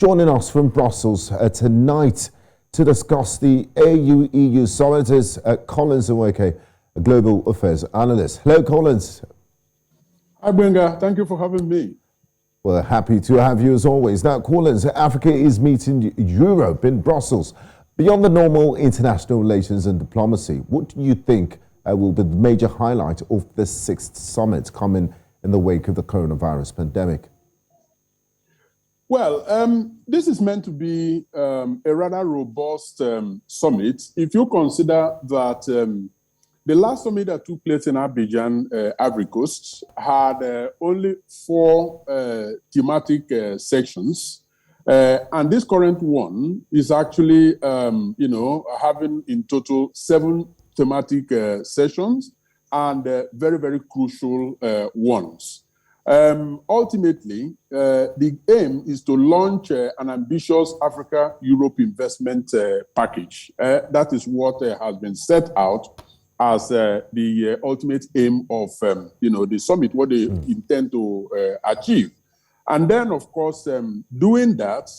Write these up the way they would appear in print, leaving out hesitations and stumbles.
Joining us from Brussels tonight to discuss the AU-EU summit is Collins Nweke, a global affairs analyst. Hello, Collins. Hi, Gbenga. Thank you for having me. Well, happy to have you as always. Now, Collins, Africa is meeting Europe in Brussels. Beyond the normal international relations and diplomacy, what do you think will be the major highlight of this sixth summit coming in the wake of the coronavirus pandemic? Well, this is meant to be a rather robust summit. If you consider that the last summit that took place in Abidjan, Ivory Coast, had only 4 thematic sections. And this current one is actually, having in total 7 thematic sessions and very, very crucial ones. Ultimately, the aim is to launch an ambitious Africa-Europe investment package. That is what has been set out as the ultimate aim of the summit, what they intend to achieve. And then, of course, doing that,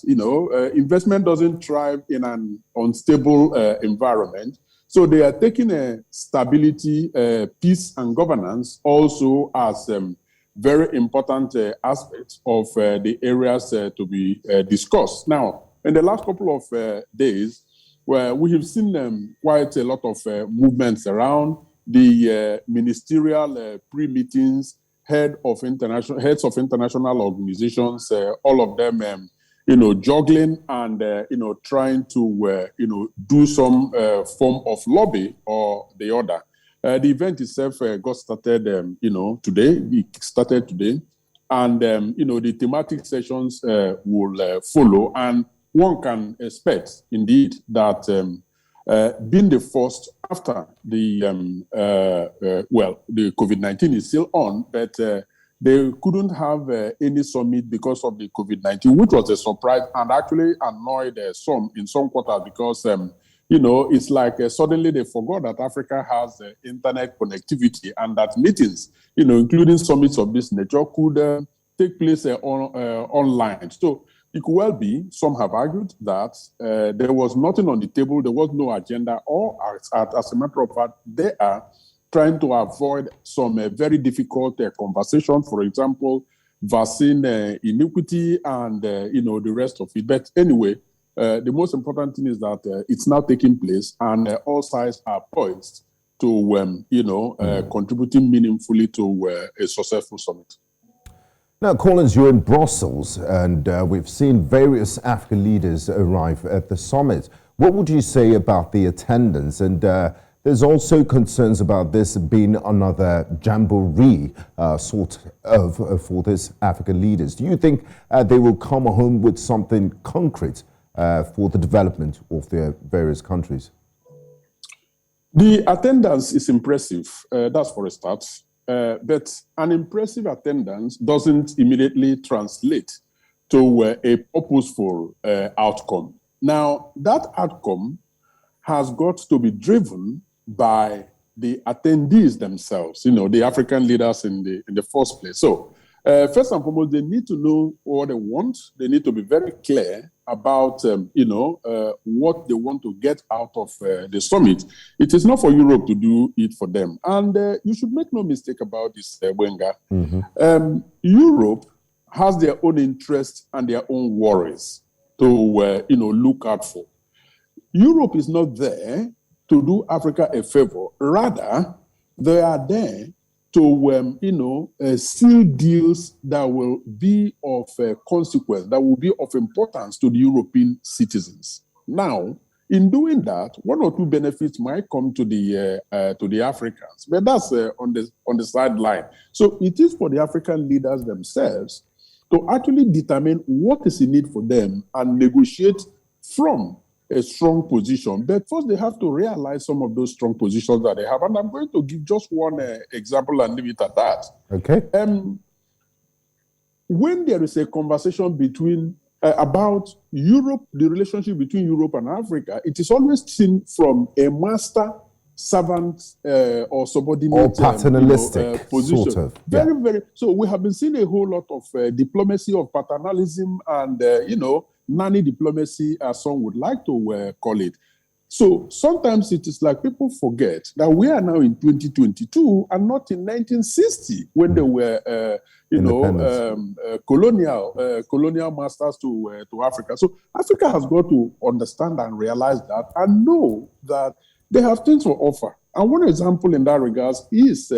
investment doesn't thrive in an unstable environment. So they are taking stability, peace, and governance also as very important aspects of the areas to be discussed. Now, in the last couple of days, we have seen quite a lot of movements around the ministerial pre-meetings, heads of international organizations, all of them, juggling and trying to do some form of lobby or the other. The event itself got started, today. It started today, and the thematic sessions will follow. And one can expect, indeed, that being the first after the the COVID-19 is still on, but they couldn't have any summit because of the COVID-19, which was a surprise and actually annoyed some in some quarters because. It's like suddenly they forgot that Africa has internet connectivity and that meetings, including summits of this nature, could take place online. So it could well be, some have argued that there was nothing on the table, there was no agenda, or as a matter of fact, they are trying to avoid some very difficult conversation, for example, vaccine inequity and, the rest of it. But anyway, the most important thing is that it's now taking place and all sides are poised to, contributing meaningfully to a successful summit. Now, Collins, you're in Brussels and we've seen various African leaders arrive at the summit. What would you say about the attendance? And there's also concerns about this being another jamboree sort of for these African leaders. Do you think they will come home with something concrete for the development of their various countries? The attendance is impressive, that's for a start. But an impressive attendance doesn't immediately translate to a purposeful outcome. Now, that outcome has got to be driven by the attendees themselves, the African leaders in the first place. So, first and foremost, they need to know what they want. They need to be very clear about, what they want to get out of the summit. It is not for Europe to do it for them. And you should make no mistake about this, Gbenga. Europe has their own interests and their own worries to, look out for. Europe is not there to do Africa a favor. Rather, they are there to, seal deals that will be of consequence, that will be of importance to the European citizens. Now, in doing that, 1 or 2 benefits might come to the Africans, but that's on the sideline. So it is for the African leaders themselves to actually determine what is in need for them and negotiate from a strong position. But first, they have to realize some of those strong positions that they have. And I'm going to give just one example and leave it at that. Okay. When there is a conversation between about Europe, the relationship between Europe and Africa, it is always seen from a master servant or subordinate or paternalistic position. Sort of. Very. So we have been seeing a whole lot of diplomacy of paternalism and nanny diplomacy, as some would like to call it. So sometimes it is like people forget that we are now in 2022 and not in 1960 when they were, colonial masters to Africa. So Africa has got to understand and realize that and know that they have things to offer. And one example in that regard is,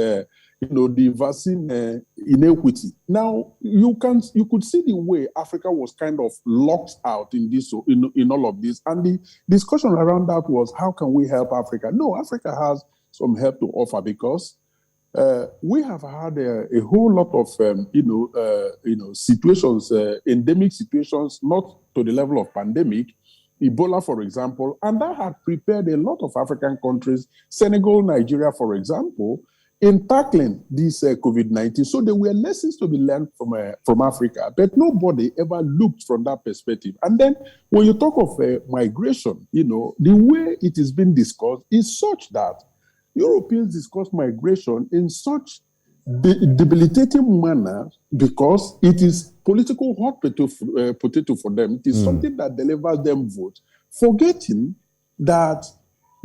the vaccine inequity. Now, you could see the way Africa was kind of locked out in this, in all of this. And the discussion around that was, how can we help Africa? No, Africa has some help to offer because we have had a whole lot of, situations, endemic situations, not to the level of pandemic, Ebola, for example, and that had prepared a lot of African countries, Senegal, Nigeria, for example, in tackling this COVID-19. So there were lessons to be learned from Africa, but nobody ever looked from that perspective. And then when you talk of migration, the way it is being discussed is such that Europeans discuss migration in such debilitating manner because it is political hot potato for them. It is something that delivers them votes, forgetting that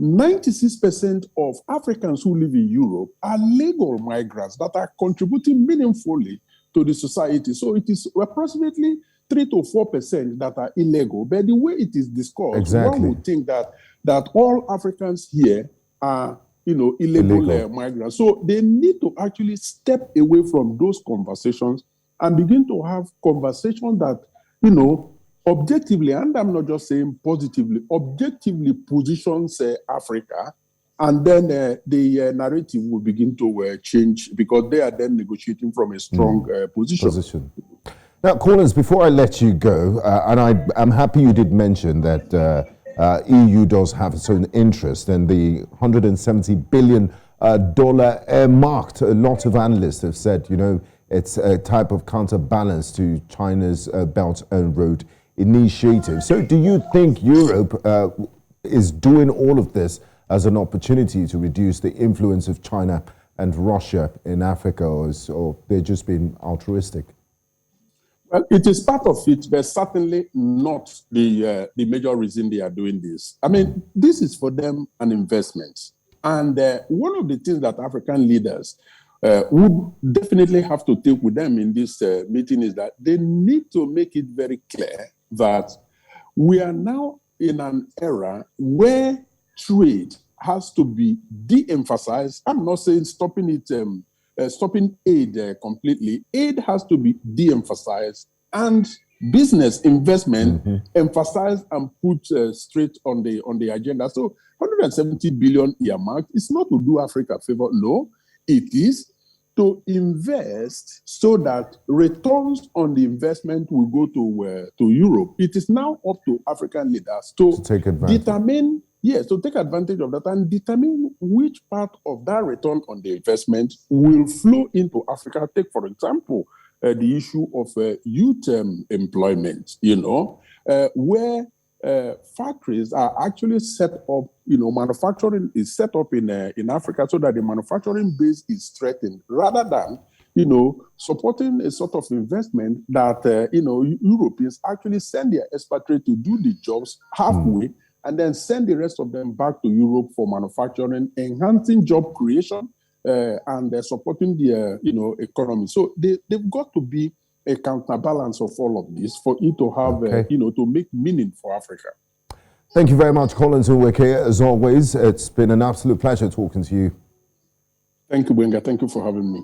96% of Africans who live in Europe are legal migrants that are contributing meaningfully to the society. So it is approximately 3 to 4% that are illegal. But the way it is discussed, one would think that all Africans here are illegal migrants. So they need to actually step away from those conversations and begin to have conversations that, objectively, and I'm not just saying positively, objectively positions Africa, and then the narrative will begin to change because they are then negotiating from a strong position. Now, Collins, before I let you go, and I'm happy you did mention that EU does have its own interest in the $170 billion earmarked. A lot of analysts have said, it's a type of counterbalance to China's Belt and Road Initiative. So do you think Europe is doing all of this as an opportunity to reduce the influence of China and Russia in Africa, or they're just being altruistic? Well, it is part of it, but certainly not the major reason they are doing this. I mean, this is for them an investment. And one of the things that African leaders would definitely have to take with them in this meeting is that they need to make it very clear that we are now in an era where trade has to be de-emphasized. I'm not saying stopping it, stopping aid completely. Aid has to be de-emphasized and business investment emphasized and put straight on the agenda. So 170 billion earmarked is not to do Africa a favor. No, it is to invest so that returns on the investment will go to Europe. It is now up to African leaders to take advantage of that and determine which part of that return on the investment will flow into Africa. Take, for example, the issue of youth employment, where factories are actually set up, manufacturing is set up in Africa so that the manufacturing base is strengthened rather than, supporting a sort of investment that, Europeans actually send their expatriates to do the jobs halfway and then send the rest of them back to Europe for manufacturing, enhancing job creation and supporting the, economy. So they've got to be a counterbalance of all of this for it to have, to make meaning for Africa. Thank you very much, Collins Nweke. As always, it's been an absolute pleasure talking to you. Thank you, Gbenga. Thank you for having me.